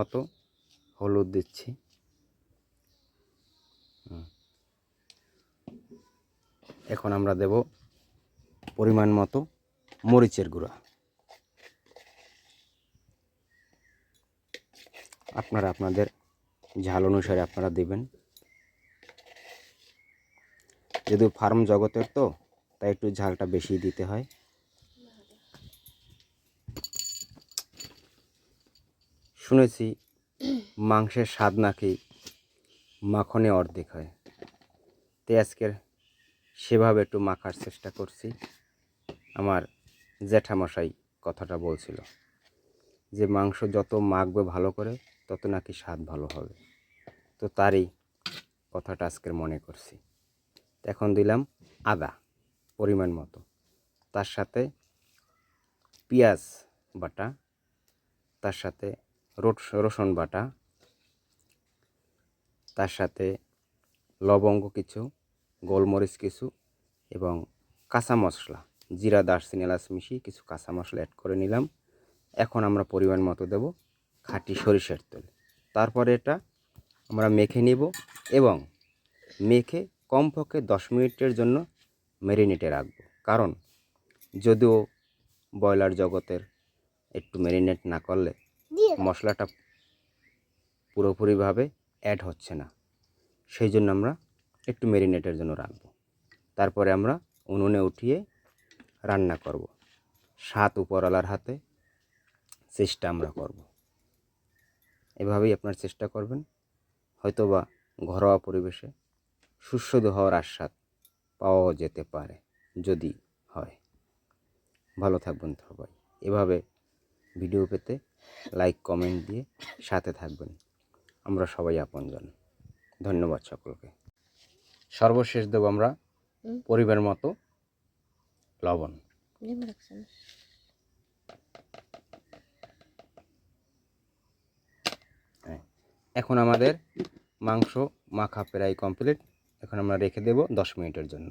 মতো হলুদ দিচ্ছি। এখন আমরা দেব পরিমাণ মতো মরিচের গুঁড়া। আপনারা আপনাদের ঝাল অনুসারে আপনারা দেবেন। যদিও ফার্ম জগতের তো তাই একটু ঝালটা বেশি দিতে হয়। শুনেছি মাংসের স্বাদ নাকি মাখনে অর্ধেক হয়, তাই আজকের সেভাবে একটু মাখার চেষ্টা করছি। আমার জ্যাঠামশাই কথাটা বলছিল যে মাংস যত মাখবে ভালো করে তত নাকি স্বাদ ভালো হবে, তো তারই কথাটা আজকের মনে করছি। এখন দিলাম আদা পরিমাণ মতো, তার সাথে পেঁয়াজ বাটা, তার সাথে রসুন বাটা, তার সাথে লবঙ্গ কিছু, গোলমরিচ কিছু এবং কাঁচা মশলা, জিরা দারচিনি এলাচ মিশিয়ে কিছু কাঁচা মশলা অ্যাড করে নিলাম। এখন আমরা পরিমাণ মতো দেব খাঁটি সরিষার তেল। তারপরে এটা আমরা মেখে নিব এবং মেখে কমপক্ষে 10 মিনিটের জন্য ম্যারিনেটে রাখব। কারণ যদিও ব্রয়লার জগতের একটু ম্যারিনেট না করলে মশলাটা পুরোপুরিভাবে অ্যাড হচ্ছে না, সেই জন্য আমরা একটু ম্যারিনেটের জন্য রাখব। তারপরে আমরা উনুনে উঠিয়ে রান্না করব। স্বাদ উপরওয়ালার হাতে, চেষ্টা আমরা করব। এভাবেই আপনার চেষ্টা করবেন, হয়তোবা ঘরোয়া পরিবেশে সুস্বাদু হওয়ার আস্বাদ পাওয়াও যেতে পারে যদি হয়। ভালো থাকবেন সবাই। এভাবে ভিডিও পেতে লাইক কমেন্ট দিয়ে সাথে থাকবেন। আমরা সবাই আপনজন। ধন্যবাদ সকলকে। সর্বশেষ দেব আমরা পরিমাণ মতো লবণ। এখন আমাদের মাংস মাখা প্রায় কমপ্লিট। এখন আমরা রেখে দেব 10 মিনিটের জন্য।